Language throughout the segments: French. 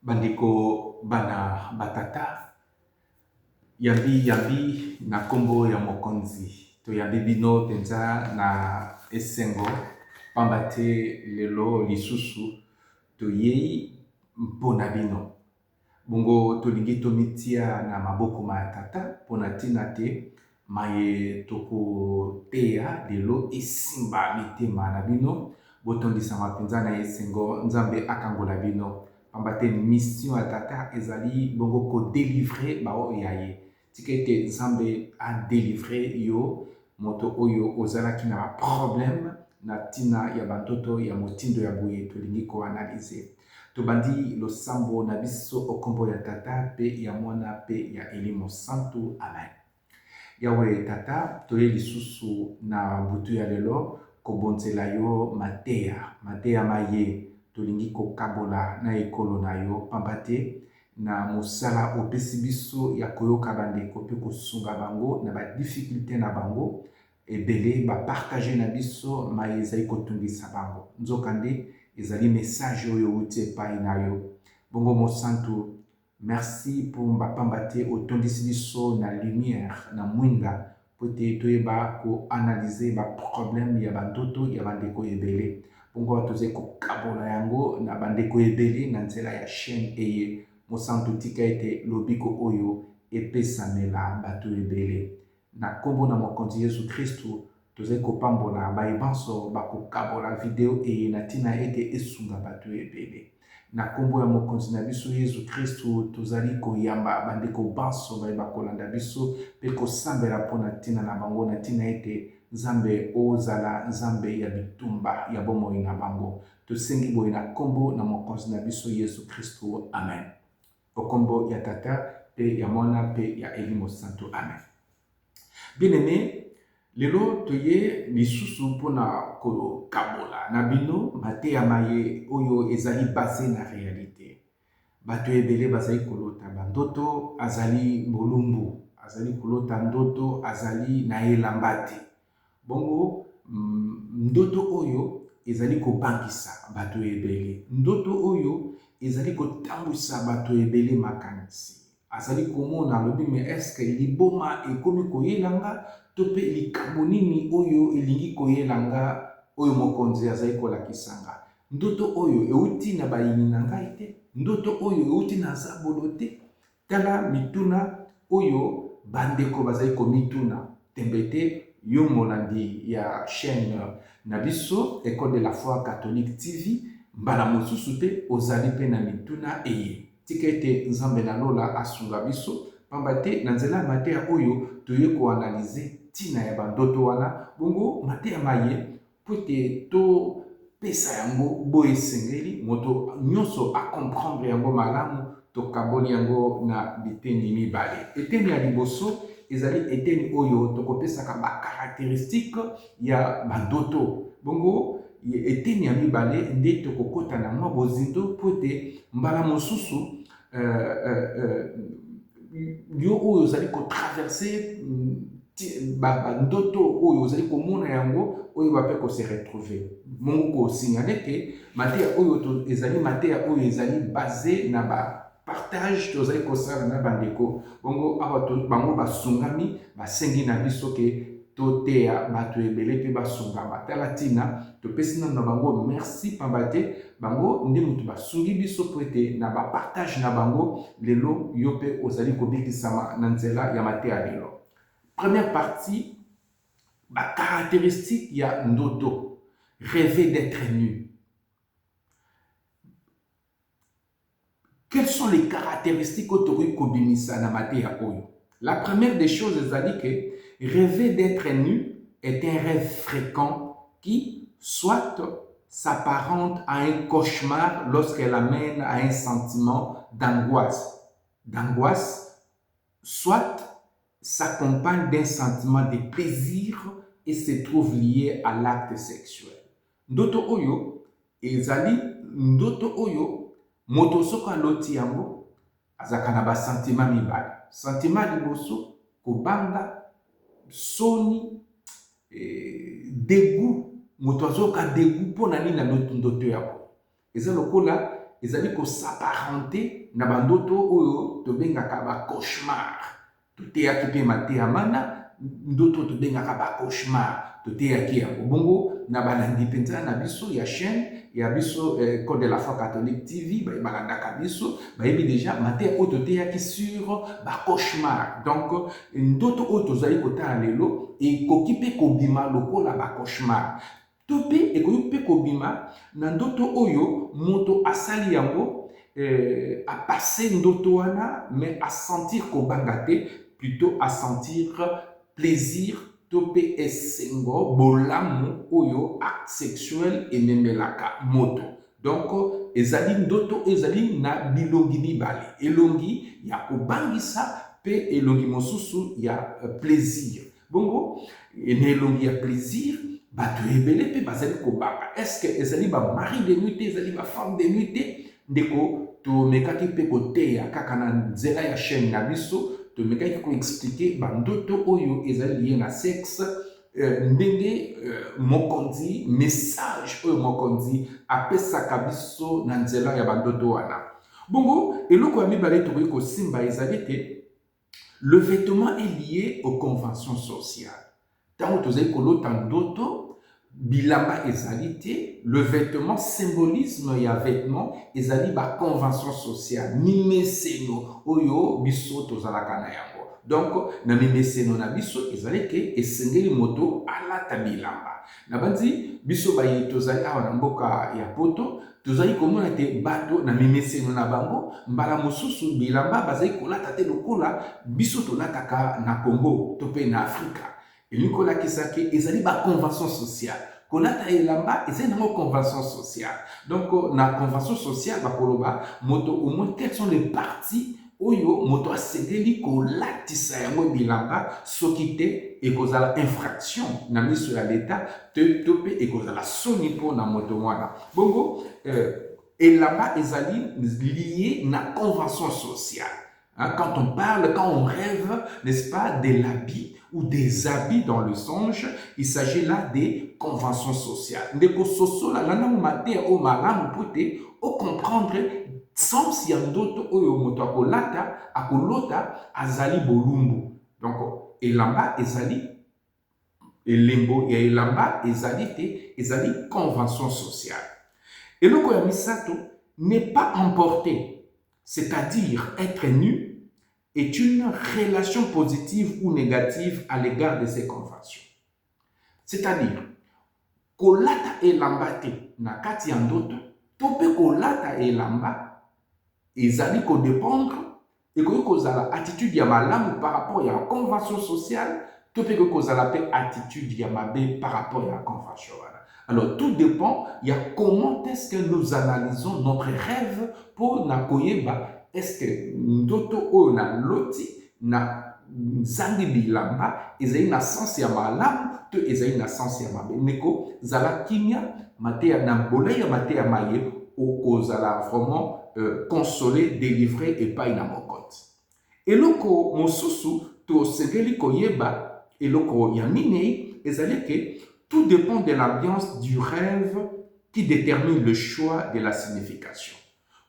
Bandeko bana batata yambi na kombo ya mokonzi toyambi bino penza na esengo pamba te lelo lisusu toyei mpona bino bongo tolingi tomitia na maboko ma tata mpona ntina te maye tokoteya lelo esimba mitema na bino botondisama mpenza na esengo nzambe akangola bino pamba te mission ya tata ezali bongo kodélivre baoyo ya ye tika ete nzambe adélivre yo moto oyo ozalaki na baproblème na ntina ya bandoto ya motindo ya boye tolingi koanalyse tobandi losambo na biso okombo ya tata mpe ya mwana mpe ya elimo santu amen yawe tata toye lisusu na butu ya lelo kobonzela yo mateya maye tolingi kokabola na ekolo na yo pamba te na mosala opesi biso ya koyoka bandeko mpe kosunga bango na badifficulté na bango ebele bapartage na biso maye ezali kotungisa bango nzokande ezali message oyo euti epai na yo bongo mosantu merci pour bapamba te otondisi biso na lumière na mwinda po te toyeba koanalyse baproblème ya bandoto ya bandeko ebele bongo tozali kokabola yango na bandeko ebele na nzela ya chaîne eye mosantu tika ete lobiko oyo epesamela bato ebele na kombo na mokonzi yesu kristu tozali kopambola bayebanso bakokabola video eye na ntina ete esunga bato ebele na kombo ya mokonzi na biso yesu kristu tozali koyamba bandeko banso bayeba kolanda biso mpe kosambela mpona ntina na bango na ntina ete nzambe ozala nzambe ya bitumba ya bomoi na bango tosengi boye na kombo na mokonzi na biso yesu kristu amen okombo ya tata mpe ya mwana mpe ya elimo santu amen bien-aimé lelo toye lisusu mpona kokabola na bino mateya maye oyo ezali base na réalité bato ebele bazali kolota bandoto azali bolumbu azali kolota ndoto azali na elamba te bongo ndoto oyo ezali kobangisa bato ebele ndoto oyo ezali kotambwisa bato ebele makanisi azali komona alobi me eske liboma ekomi koyelanga to mpe likambo nini oyo elingi koyelanga oyo mokonzi azali kolakisanga ndoto oyo euti na bayini na ngai te ndoto oyo euti na zabolo te tala mituna oyo bandeko bazali komituna tembe te yo molandi ya chaîne na biso école de la foi catholique tv mbala mosusu mpe ozali mpe na mituna eye tika ete nzambe na lola asunga biso pamba te na nzela ya mateya oyo toye koanalyse ntina ya bandoto wana bongo mateya maye po ete topesa yango boye esengeli moto nyonso acomprendre yango malamu tokaboli yango na biteni mibale eteni ya liboso ezali eteni oyo tokopesaka bacaractéristique ya bandoto bongo eteni ya mibale nde tokokota na mwa bozindo po ete mbala mosusu yo oyo ozali kotraverse bandoto oyo ozali komona yango oyo bape kose retrouver mongo kosignale te mateya oyo ezali mateya oyo ezali base na bapartage tozali kosala na bandeko bongo awa bango basungami basengi na biso ke toteya bato ebele mpe basungama tala ntina topesi nano na bango merci pamba te bango nde moto basungi biso po ete na bapartage na bango lelo yo mpe ozali kobikisama na nzela ya mateya lelo première partie bacaractéristique ya ndoto rêver d'être nu. Quelles sont les caractéristiques autorisées kobimisa na mateya oyo? La première des choses ezali que rêver d'être nu est un rêve fréquent qui soit s'apparente à un cauchemar lorsqu'elle amène à un sentiment d'angoisse, soit s'accompagne d'un sentiment de plaisir et se trouve lié à l'acte sexuel. Ndoto oyo ezali ndoto oyo moto soko aloti yango azaka na basentiment mibale sentiment liboso kobanga soni dégoût moto azoka dégoût mpona nini na ndoto yabo eza lokola ezali s'apparenter na bandoto oyo tobengaka ba cauchemar. Toteyaki mpe mateya mana ndoto tobengaka ba cauchemar. Toteyaki yango bongo na balandi mpenza na biso ya chaîne ya biso Code de la foi catholique TV balandaka biso bayebi déjà mateya oyo toteyaki sur ba cauchemar. Donc ndoto oyo tozali kotala lelo ekoki mpe kobima lokola ba cauchemar. To mpe ekoki mpe kobima na ndoto oyo moto asali yango a passer ndoto wana mais a sentir kobanga te, plutôt à sentir plaisir to mpe esengo bolamu oyo acte sexuel ememelaka moto. Donc ezali ndoto ezali na bilongi mibale, elongi ya kobangisa mpe elongi mosusu ya plaisir. Bongo na elongi ya plaisir bato ebele mpe bazali kobanga. Est-ce que ezali ba mari de nuit te, ezali ba femme de nuit te? Ndeko tomekaki mpe koteya kaka na nzela ya chaîne na biso, tomekaki koexplike bandoto oyo ezali lié na sexe, ndenge mokonzi message oyo mokonzi apesaka biso na nzela ya bandoto wana. Bongo eloko ya mibale tokoki kosimba ezali te le vêtement est lié aux conventions sociales. Tango tozali kolota ndoto bilamba ezali te, le vêtement symbolisme ya vêtement ezali ba convention sociale mimeseno oyo biso tozalaka na yango. Donc na mimeseno na biso ezali ke esengeli moto alata bilamba. Na bandi biso baye tozali awa na mboka ya poto tozali komona te bato na mimeseno na bango mbala mosusu bilamba bazali kolata te lokola biso tolataka na Congo to pe na Afrika. Elikola kisaki ezali ba convention sociale. Kolata elamba ezali nango convention sociale. Donc na convention sociale bakoloba moto au moins quelles sont les parties oyo moto asengeli kolatisa yango bilamba soki te ekozala infraction na miso ya l'État to pe ekozala soni mpo na moto wana. Bongo elamba ezali lié na convention sociale. Hein, quand on parle, quand on rêve, n'est-ce pas, de l'habit ou des habits dans le songe, il s'agit là des conventions sociales. Ndeko soso la lana mate o malamu pote o comprendre sens ya ndoto oyo moto akolota azali bolumbu. Donc elamba ezali elembo ya elamba ezali te ezali convention sociale. Eloko ya misato n'est pas emporté, c'est-à-dire être nu est une relation positive ou négative à l'égard de ces conventions. C'est-à-dire, kolata elamba te na kati ya ndoto, to pe kolata elamba ezali ko dépendre ekoki kozala attitude ya malamu par rapport ya convention sociale, to pe kozala pe attitude ya mabe par rapport ya convention wana. Alors tout dépend ya comment est-ce que nous analysons notre rêve pour na koyeba est-ce que ndoto oyo na loti na zangi bilamba ezali na sens ya malamu to ezali na sens ya mabe. Neko zala kimia mateya na boleya mateya maye okozala vraiment consolé, délivré et pas na mokote. Eloko mosusu to segeli koyeba eloko ya minei ezali ke tout dépend de l'ambiance du rêve qui détermine le choix de la signification.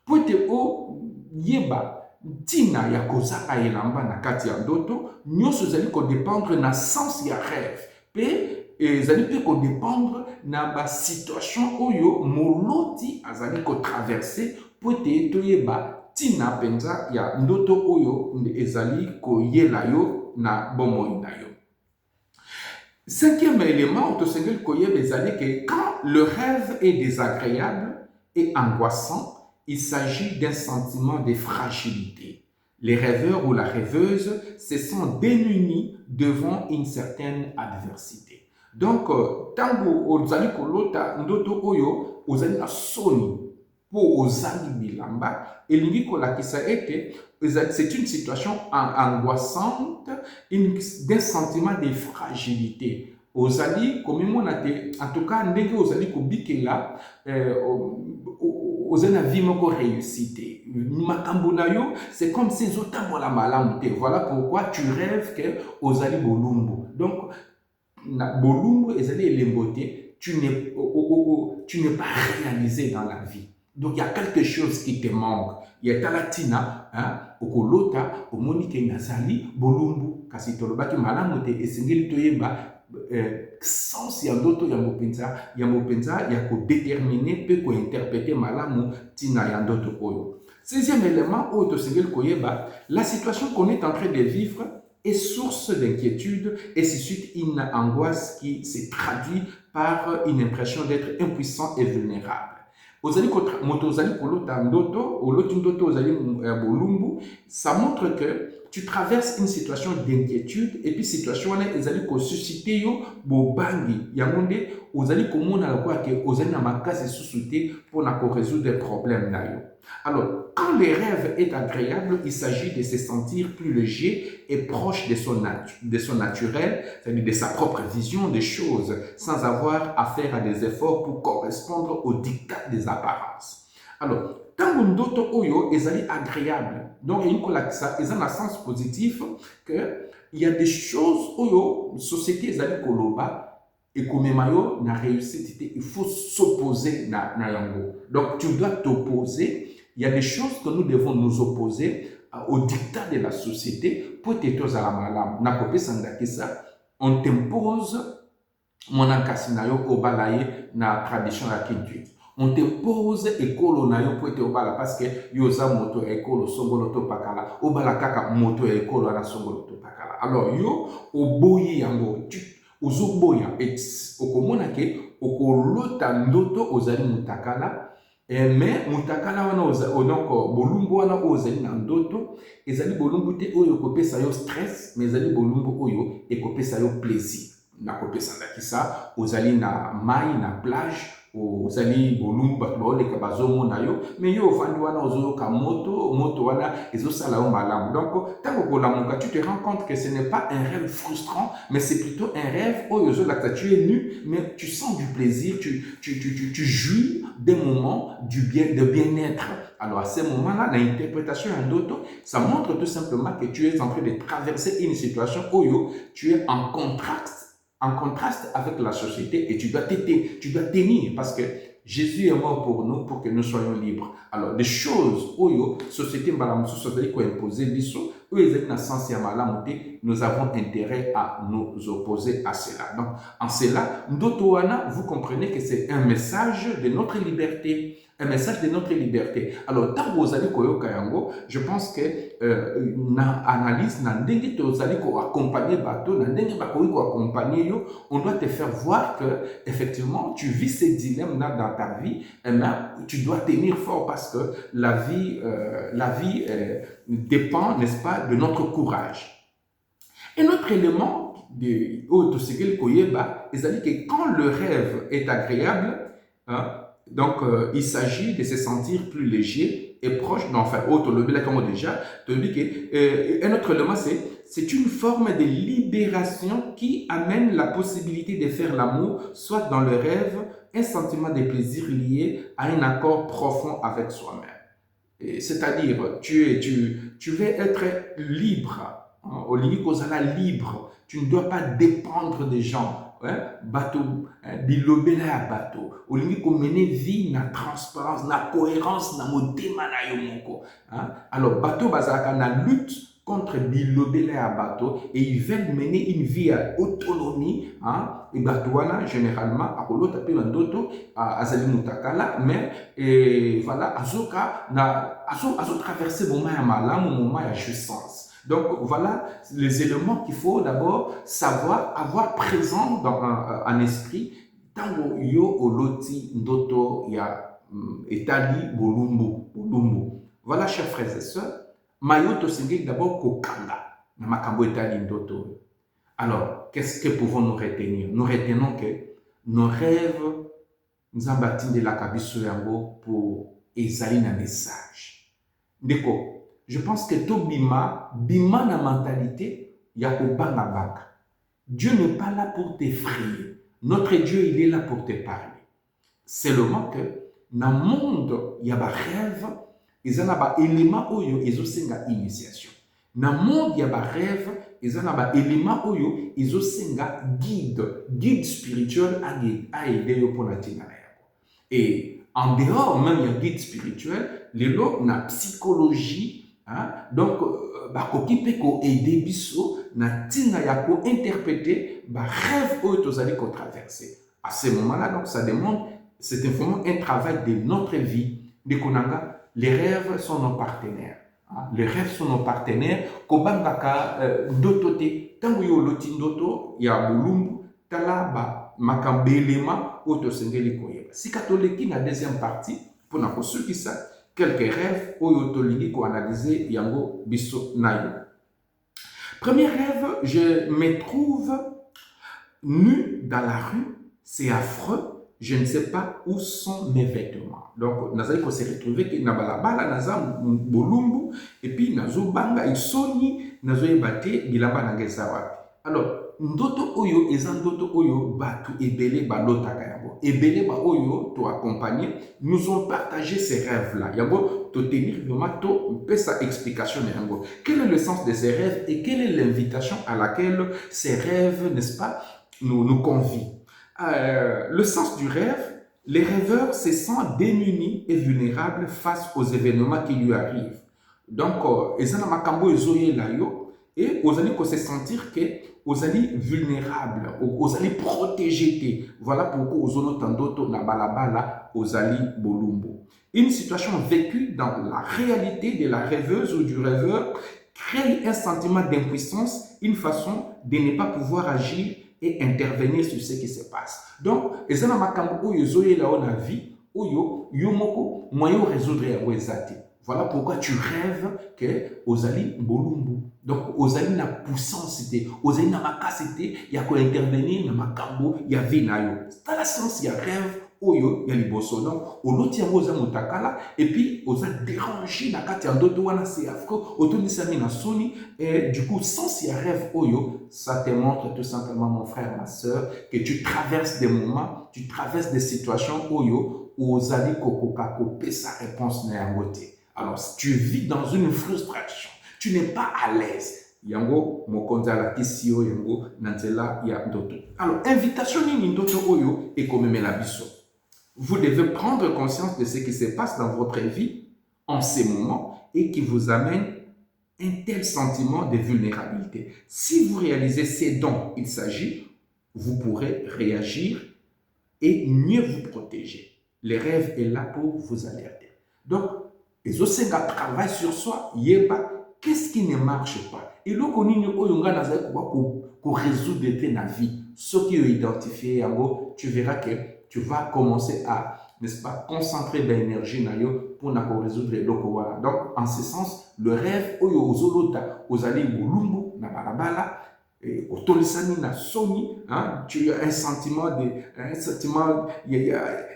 Pote o yeba tina ya kozaka elamba na kati ya ndoto nyonso ezali kodépendre na sens ya rêve pe ezali pe kodépendre na ba situation oyo moloti azali kotraverse pote toyeba tina penza ya ndoto oyo ezali koyela yo na bomoi na yo. Cinquième élément autosengeli koyeba ezali que quand le rêve est désagréable et angoissant, il s'agit d'un sentiment de fragilité. Les rêveurs ou la rêveuse se sentent démunis devant une certaine adversité. Donc, tango ozali kolota ndoto oyo ozali na soni po ozali bilamba elingi kolakisa ete c'est une situation angoissante, d'un sentiment de fragilité. Ozali komemona te en tout cas ndenge ozali kobikela ozana vie moko réussite. Makambo na yo, c'est comme si zotambola malamu te. Voilà pourquoi tu rêves que ozali bolumbu. Donc na bolumbu ezali elembo te, tu n'es pas réalisé dans la vie. Donc, il y a quelque chose qui te manque. Il y a talatina, okolota, omonike nazali, bolumbu, kasi tolobaki malamu te, esengeli toyeba, sens ya ndoto ya mopenza, ya ko déterminer, pe ko interpréter malamu tina ya ndoto oyo. Sixième élément, oyo tosengeli koyeba, la situation qu'on est en train de vivre est source d'inquiétude et suscite une angoisse qui se traduit par une impression d'être impuissant et vulnérable. Ça montre que tu traverses une situation d'inquiétude et puis situation ezali ko susciter yo bobangi yangonde ozali komona la quoi que ozali na makasi suscité pour na ko résoudre des problèmes na yo. Alors, quand le rêve est agréable, il s'agit de se sentir plus léger et proche de son naturel, c'est-à-dire de sa propre vision des choses, sans avoir à faire à des efforts pour correspondre aux dictats des apparences. Alors, quand ndoto oyo ezali agréable, donc il y a ça, ils ont un sens positif que il y a des choses oyo société ezali koloba et comme mayo na réussite, il faut s'opposer na yango. Donc tu dois t'opposer. Il y a des choses que nous devons nous opposer au dictat de la société pour t'aider à la malam. Na kopé sandakisa, on t'impose mon ankasinayo au balaye na tradition la kintu. On t'impose école na yo pour te obala parce que yoza moto école songolo to pakala, obala kaka moto école na songolo to pakala. Alors yo oboyi yango tu ozoboya et okomona ke okolota ndoto ozali mutakala. Mais mutakala wana onoko bolumbu wana ozali na ndoto ezali bolumbu te oyo kopesa yo stress mais ezali bolumbu oyo ekopesa yo plaisir na kopesa ndakisa ozali na mai na plage ozali bolumbu bato baoleka bazomona yo mais yo ofandi wana ozoyoka moto wana ezosala yo malamu. Donc tango kolamuka tu te rends compte que ce n'est pas un rêve frustrant mais c'est plutôt un rêve oyo ozolakisa tu es nu mais tu sens du plaisir, tu jouis des moments de bien-être. Alors à ce moment-là, l'interprétation en ndoto, ça montre tout simplement que tu es en train de traverser une situation où tu es en contraste avec la société et tu dois tenir parce que Jésus est mort pour nous pour que nous soyons libres. Alors des choses où la société m'a imposé biso, nous avons intérêt à nous opposer à cela. Donc, en cela, Ndotoana, vous comprenez que c'est un message de notre liberté. Un message de notre liberté. Alors, tant que vous allez koyokayango, je pense que na analyse, na ndenge to allez accompagner bateau, na ndenge bakoyo accompagner yo, on doit te faire voir que effectivement, tu vis ces dilemmes là dans ta vie, et bien, tu dois tenir fort parce que la vie dépend, n'est-ce pas, de notre courage. Un autre élément de Otosekel Koyeba, c'est-à-dire que quand le rêve est agréable, donc il s'agit de se sentir plus léger et proche, enfin, comme déjà, un autre élément, c'est une forme de libération qui amène la possibilité de faire l'amour, soit dans le rêve, un sentiment de plaisir lié à un accord profond avec soi-même. C'est-à-dire, tu veux être libre. Au limite, libre. Tu ne dois pas dépendre des gens. Bateau, bilobela à bateau. Au limite, qu'on mène vie, na transparence, na cohérence, na modéma na yomoko. Alors, bateau, bazaka na lutte contre bilobela à bateau et ils veulent mener une vie à autonomie. Et bateau, généralement, à kolo tapé l'andoto, à azali mutakala, mais voilà, azoka, azo traverser moment à malam, moment à jouissance. Donc voilà les éléments qu'il faut d'abord savoir, avoir présent dans un esprit. Tango yo oloti ndoto ya etali bolumbu. Voilà, chers frères et sœurs, mayoto sengeli d'abord kokanga na makambo etali ndoto. Alors, qu'est-ce que pouvons-nous retenir? Nous retenons que nos rêves nous embattissent de la kabiso yango pour ezali na message. Ndeko, je pense que tout bima na mentalité, yakobanga baka. Dieu n'est pas là pour t'effrayer. Notre Dieu, il est là pour te parler. Seulement que, dans le monde, il y a des rêves, il y a des éléments où il y a une initiation. Dans le monde, il y a des rêves, il y a des éléments où il y a guide spirituel à aider pour la. Et En dehors même il y a guide spirituel, lelo na psychologie, hein? Donc bakoki pe ko aider biso na tina ya ko interpréter ba rêve oyo tozali ko traverser. À ce moment-là, donc ça demande, c'est vraiment un travail de notre vie. De konanga, les rêves sont nos partenaires. Hein? Les rêves sont nos partenaires. Kobangaka dotote, tango yo loti ndoto ya bulumbu, tala ba makambelema oto sengeli koyeba. Si katoliki na deuxième partie, pour na ceux ça, quelques rêves oyo tolingi ko analyser yango biso nayo. Premier rêve, je me trouve nu dans la rue, c'est affreux, je ne sais pas où sont mes vêtements. Donc, nazali ko se retrouver que na balabala naza bolumbu et puis nazo banga isoni nazo yebate bilamba nangeza wapi. Alors, ndoto oyo eza ndoto oyo batu ebele balotaka yango. Ebele ba oyo to accompagner nous ont partagé ces rêves là. Yango to tenir vraiment to peut sa explication yango. Quel est le sens de ces rêves et quelle est l'invitation à laquelle ces rêves, n'est-ce pas, nous convient. Le sens du rêve, les rêveurs se sentent démunis et vulnérables face aux événements qui lui arrivent. Donc, ezana makambo ezoye la yo et aux allez se sentir que aux allez vulnérables, aux allez protégés. Voilà pourquoi aux zones tandoto na balabala aux allez bolumbo. Une situation vécue dans la réalité de la rêveuse ou du rêveur crée un sentiment d'impuissance, une façon de ne pas pouvoir agir et intervenir sur ce qui se passe. Donc, ezana makambo oyo zoye la na vie, oyo yomoko moyo résoudre ya wezati. Voilà pourquoi tu rêves que Ozali Bolumbu. Donc, Ozali na puissance, Ozali na makasité, il y a quoi intervenir, na makambo, il y a vinayo. C'est la sens, il y a rêve, oyo, il y a liboso. Donc, oloti yango oza mutakala, et puis, oza dérangé, na kati yandoto wana c'est affreux, otonisami na soni, et du coup, sans il y a rêve, oyo, ça te montre tout simplement, mon frère, ma soeur, que tu traverses des moments, tu traverses des situations, oyo, Ozali kokoka kope sa réponse na yangote. Alors, si tu vis dans une frustration, tu n'es pas à l'aise. Yango, mokonza la kisio, yango, nanzela, ya ndoto. Alors, invitation ni ndoto oyo et comme la biso. Vous devez prendre conscience de ce qui se passe dans votre vie en ces moments et qui vous amène un tel sentiment de vulnérabilité. Si vous réalisez ce dont il s'agit, vous pourrez réagir et mieux vous protéger. Le rêve est là pour vous alerter. Donc, les autres travaillent sur soi, yeba, qu'est-ce qui ne marche pas? Et là, on résoudre dans la vie. Ce qui est identifié, tu verras que tu vas commencer à, n'est-ce pas, concentrer de l'énergie pour résoudre les locaux. Donc, en ce sens, le rêve, tu as un sentiment, il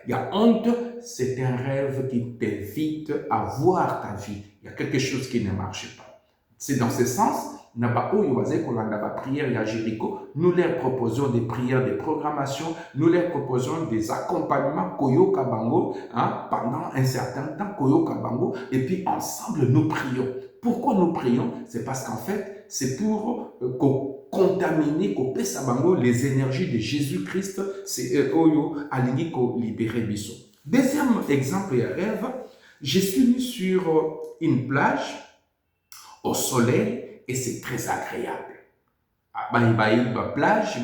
y a honte, c'est un rêve qui t'invite à voir ta vie. Il y a quelque chose qui ne marche pas. C'est dans ce sens, nous leur proposons des prières de programmation, nous leur proposons des accompagnements Koyoka Bango pendant un certain temps, Koyoka Bango, et puis ensemble nous prions. Pourquoi nous prions? C'est parce qu'en fait, c'est pour contaminer, les énergies de Jésus-Christ, c'est Oyo Alingi ko libérer biso. Deuxième exemple et rêve, je suis sur une plage au soleil et c'est très agréable. Plage,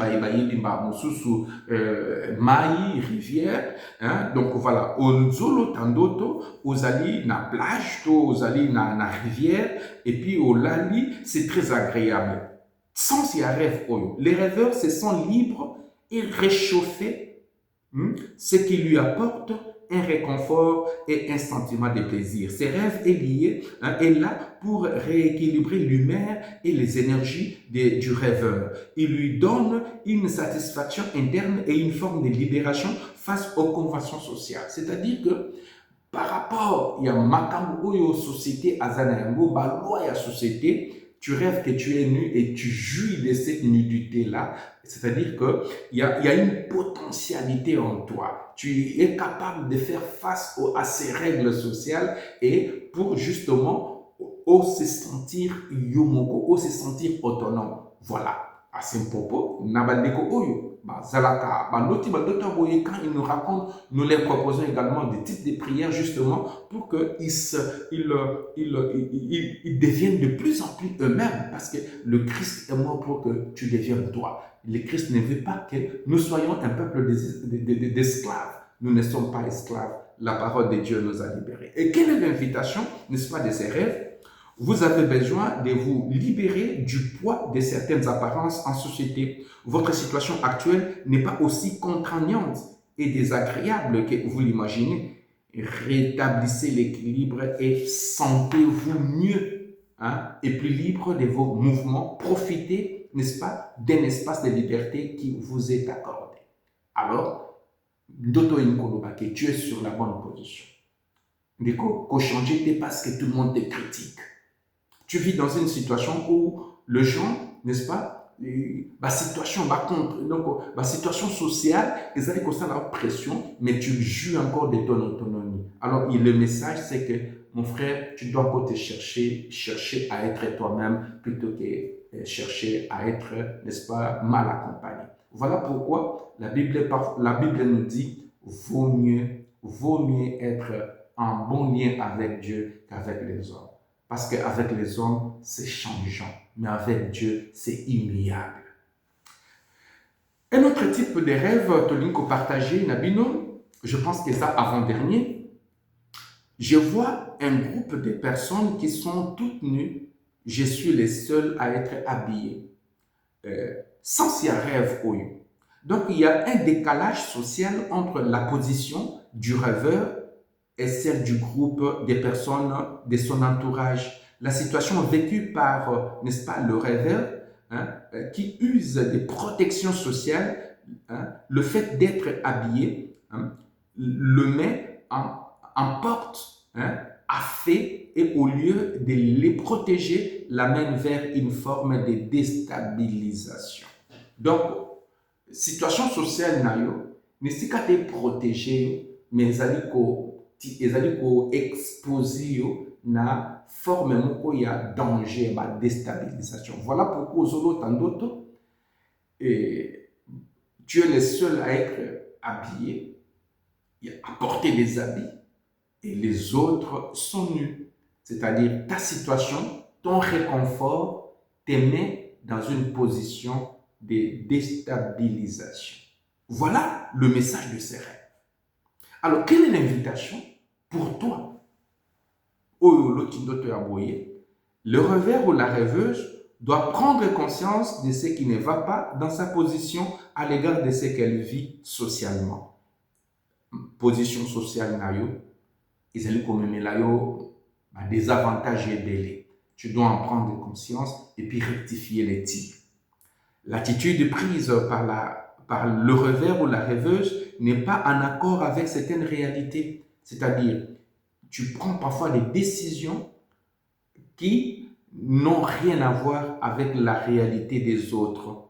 maï, rivière, hein? Donc voilà, Ozolo Tandoto, Ozali na plage, Ozali na rivière, et puis au Lali, c'est très agréable. Sans y rêve, les rêveurs se sentent libres et réchauffés, ce qui lui apporte un réconfort et un sentiment de plaisir. Ce rêve est là pour rééquilibrer l'humeur et les énergies du rêveur. Il lui donne une satisfaction interne et une forme de libération face aux conventions sociales. C'est-à-dire que par rapport à la société, à la société, tu rêves que tu es nu et tu jouis de cette nudité-là. C'est-à-dire qu'il y a une potentialité en toi. Tu es capable de faire face à ces règles sociales et pour justement se sentir yomoko, se sentir autonome. Voilà. À ce propos, nabandeko oyo. Zalaka, Loti, Dr. Boye, quand il nous raconte, nous les proposons également des types de prières justement pour qu'ils deviennent de plus en plus eux-mêmes, parce que le Christ est mort pour que tu deviennes toi. Le Christ ne veut pas que nous soyons un peuple d'esclaves. Nous ne sommes pas esclaves. La parole de Dieu nous a libérés. Et quelle est l'invitation, n'est-ce pas, de ces rêves? Vous avez besoin de vous libérer du poids de certaines apparences en société. Votre situation actuelle n'est pas aussi contraignante et désagréable que vous l'imaginez. Rétablissez l'équilibre et sentez-vous mieux et plus libre de vos mouvements. Profitez, n'est-ce pas, d'un espace de liberté qui vous est accordé. Alors, Ndoto Inkolobake, tu es sur la bonne position. Déco, qu'au changer parce que tout le monde te critique. Tu vis dans une situation où les gens, n'est-ce pas, la situation sociale, ils ont constamment la pression, mais tu joues encore de ton autonomie. Alors, le message, c'est que, mon frère, tu dois encore te chercher à être toi-même plutôt que chercher à être, n'est-ce pas, mal accompagné. Voilà pourquoi la Bible nous dit, vaut mieux être en bon lien avec Dieu qu'avec les hommes. Parce qu'avec les hommes, c'est changeant. Mais avec Dieu, c'est immuable. Un autre type de rêve, Tolinko partagé, Nabino, je pense que ça avant-dernier, je vois un groupe de personnes qui sont toutes nues. Je suis le seul à être habillé. Sans s'y rêve au lieu. Donc, il y a un décalage social entre la position du rêveur et celle du groupe des personnes de son entourage. La situation vécue par, n'est-ce pas, le rêveur, qui use des protections sociales, le fait d'être habillé, le met en porte, à fait, et au lieu de les protéger, l'amène vers une forme de déstabilisation. Donc, situation sociale, ne s'est qu'à te protéger, mais ezali ko exposer na forme moko ya danger ba déstabilisation. Voilà pourquoi Zolo Tandoto, et tu es le seul à être habillé, à porter des habits, et les autres sont nus. C'est-à-dire ta situation, ton réconfort te met dans une position de déstabilisation. Voilà le message de ces rêves. Alors, quelle est l'invitation pour toi? Le rêveur ou la rêveuse doit prendre conscience de ce qui ne va pas dans sa position à l'égard de ce qu'elle vit socialement. Position sociale, ils allaient comme des avantages et délais. Tu dois en prendre conscience et puis rectifier les tirs. L'attitude prise par le rêveur ou la rêveuse n'est pas en accord avec certaines réalités. C'est-à-dire, tu prends parfois des décisions qui n'ont rien à voir avec la réalité des autres.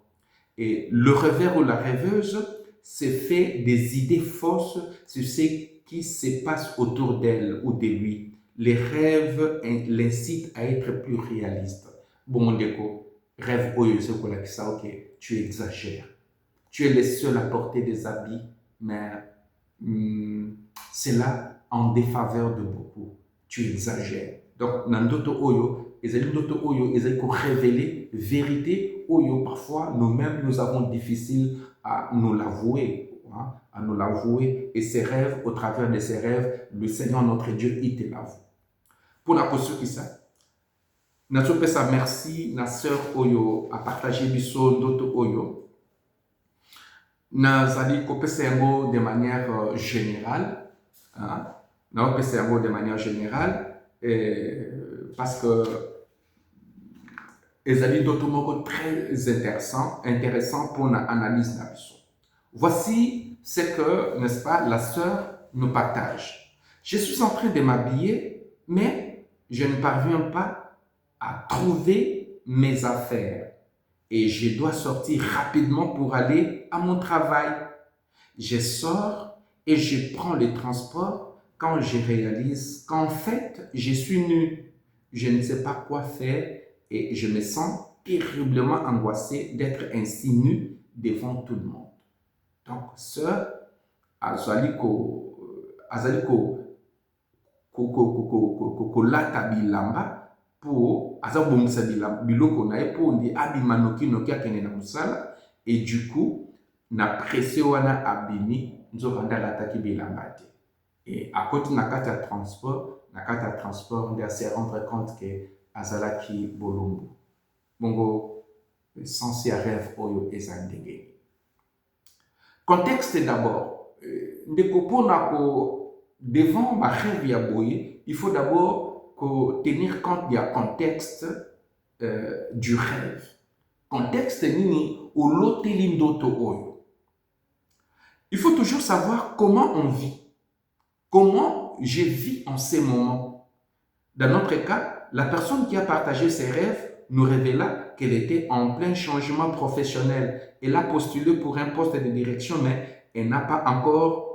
Et le rêveur ou la rêveuse se fait des idées fausses sur ce qui se passe autour d'elle ou de lui. Les rêves l'incitent à être plus réaliste. Bon, mon déco, rêve, ok, tu exagères. Tu es le seul à porter des habits, mais c'est là en défaveur de beaucoup. Tu exagères. Donc, Nandoto Oyo, ils ont révélé vérité Oyo. Parfois, nous-mêmes, nous avons difficile à nous l'avouer. Et ces rêves, au travers de ces rêves, le Seigneur notre Dieu, il te l'avoue. Pour la posture qui ça, notre pesa merci, na sœur Oyo, a partagé biso Ndoto Oyo. Nazali kopesa yango de manière générale, kopesa yango de manière générale, parce que ezali Ndoto moko très intéressant pour l'analyse na biso. Voici ce que, n'est-ce pas, la sœur nous partage. Je suis en train de m'habiller, mais je ne parviens pas à trouver mes affaires. Et je dois sortir rapidement pour aller à mon travail. Je sors et je prends le transport quand je réalise qu'en fait, je suis nu. Je ne sais pas quoi faire et je me sens terriblement angoissé d'être ainsi nu devant tout le monde. Donc, sœur, azali kolata bilamba pour azabongisa biloko na ye pour ndi abima noki akende na mosala, et du coup na presse wana abimi nzoka nde alataki bilamba te. Et à côté na kati ya transport nde ase rendre compte que azalaki bolumbu. Bongo sens ya rêve oyo eza ndenge. Contexte d'abord. Ndeko mpona devant ma rêve ya boye, il faut d'abord tenir compte du contexte du rêve. Contexte nini oloteli ndoto oyo. Il faut toujours savoir comment on vit. Comment je vis en ces moments. Dans notre cas, la personne qui a partagé ses rêves nous révéla qu'elle était en plein changement professionnel. Elle a postulé pour un poste de direction, mais elle n'a pas encore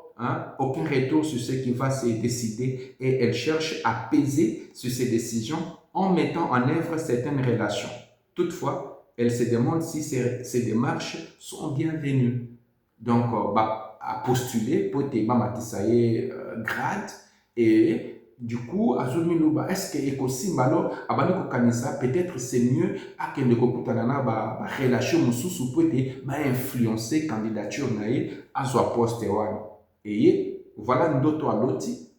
aucun retour sur ce qui va se décider, et elle cherche à peser sur ses décisions en mettant en œuvre certaines relations. Toutefois, elle se demande si ces démarches sont bienvenues. Donc, à postuler pour être grade, et du coup, est-ce que ekosimba alors abandi kokanisa peut-être c'est mieux akende kokutana na ba relation mususu pour être influencer candidature na ye azwa poste wana. Et voilà ndoto aloti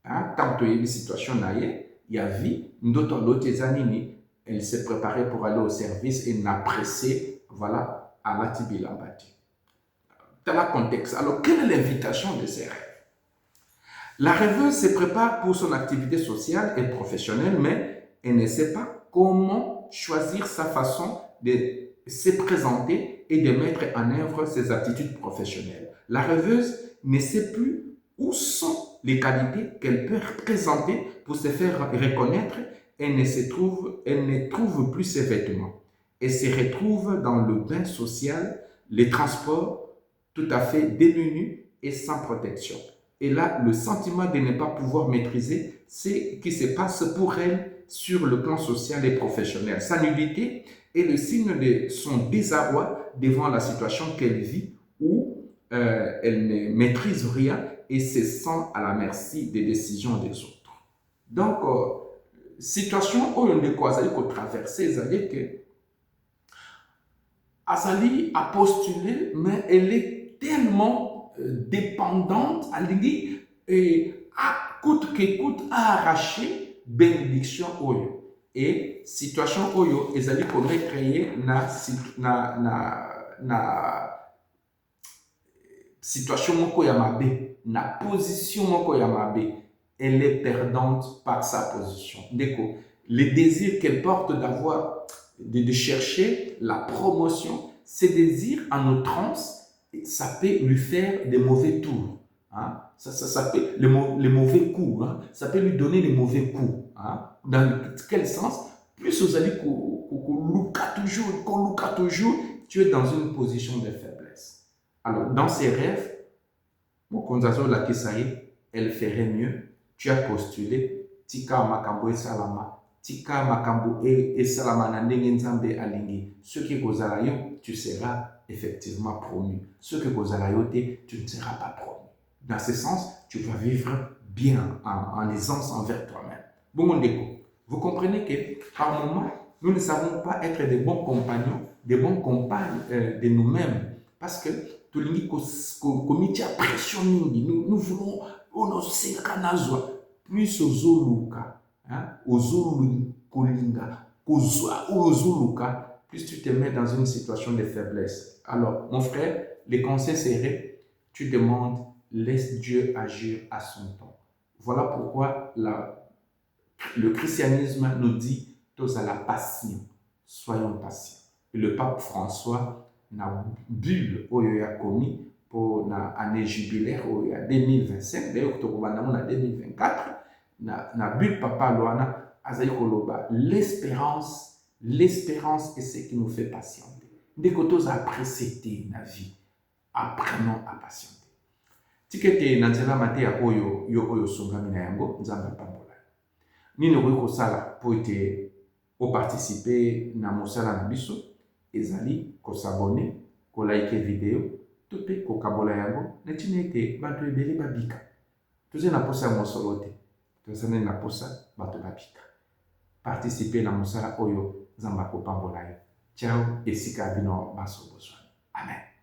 tant que une situation na ye ya vie ndoto aloti ezanini, elle s'est préparée pour aller au service et n'a pressé voilà alati bilambati. Dans le contexte. Alors, quelle est l'invitation de ces rêves? La rêveuse se prépare pour son activité sociale et professionnelle, mais elle ne sait pas comment choisir sa façon de se présenter et de mettre en œuvre ses aptitudes professionnelles. La rêveuse ne sait plus où sont les qualités qu'elle peut présenter pour se faire reconnaître. Elle ne trouve plus ses vêtements. Elle se retrouve dans le bain social, les transports, tout à fait démunie et sans protection. Et là, le sentiment de ne pas pouvoir maîtriser ce qui se passe pour elle sur le plan social et professionnel. Sa nullité est le signe de son désarroi devant la situation qu'elle vit, où elle ne maîtrise rien et se sent à la merci des décisions des autres. Donc, situation où on est traverser, c'est-à-dire que Azali a postulé, mais elle est tellement dépendante à l'idée et à coûte que coûte à arracher bénédiction oyo. Et situation oyo ezali qu'on est créé na situation moko ya mabe, na position moko ya mabe, elle est perdante par sa position. Ndeko, le désir qu'elle porte d'avoir, de chercher la promotion, ces désirs en outrance, ça peut lui faire des mauvais tours. Hein? Ça peut, les mauvais coups, hein? Ça peut lui donner des mauvais coups. Hein? Dans quel sens? Plus vous allez qu'on toujours, tu es dans une position de faiblesse. Alors, dans ses rêves, elle ferait mieux. Tu as postulé, tika makambo salama. Tika makambo et salama na ndenge nzambe alingi. Ce qui kozala yo, tu seras effectivement promu. Ce que kozala yo te, tu ne seras pas promu. Dans ce sens, tu vas vivre bien en aisance envers toi-même. Bon ndeko, vous comprenez que par moment, nous ne savons pas être des bons compagnons, des bons compagnes de nous-mêmes, parce que tout le monde a pression nous voulons on sait plus ozoluka. Plus tu te mets dans une situation de faiblesse. Alors, mon frère, les conseils seraient, tu demandes, laisse Dieu agir à son temps. Voilà pourquoi le christianisme nous dit, tous à la passion, soyons patients. Et le pape François n'a bulle au commis pour l'année jubilaire au 2025, d'ailleurs, on a 2024. Na but papa loana azayi koloba l'espérance est ce qui nous fait patienter. Dès que tu as apprécié na vie, apprenons à patienter. Tikete nanzela mate ya oyo songami na yango nzambe pambola. Nini ko sala pour te participer na mosala na biso ezali ko s'abonner, ko like vidéo, tope kokabola yango na ntina ete bato ebele babika. Tozali na posa ya mosolo te, tozali na posa bato babika. Participer na mosala oyo Nzambe akopambola yo. Ciao, esika bino baso bozwani. Amen.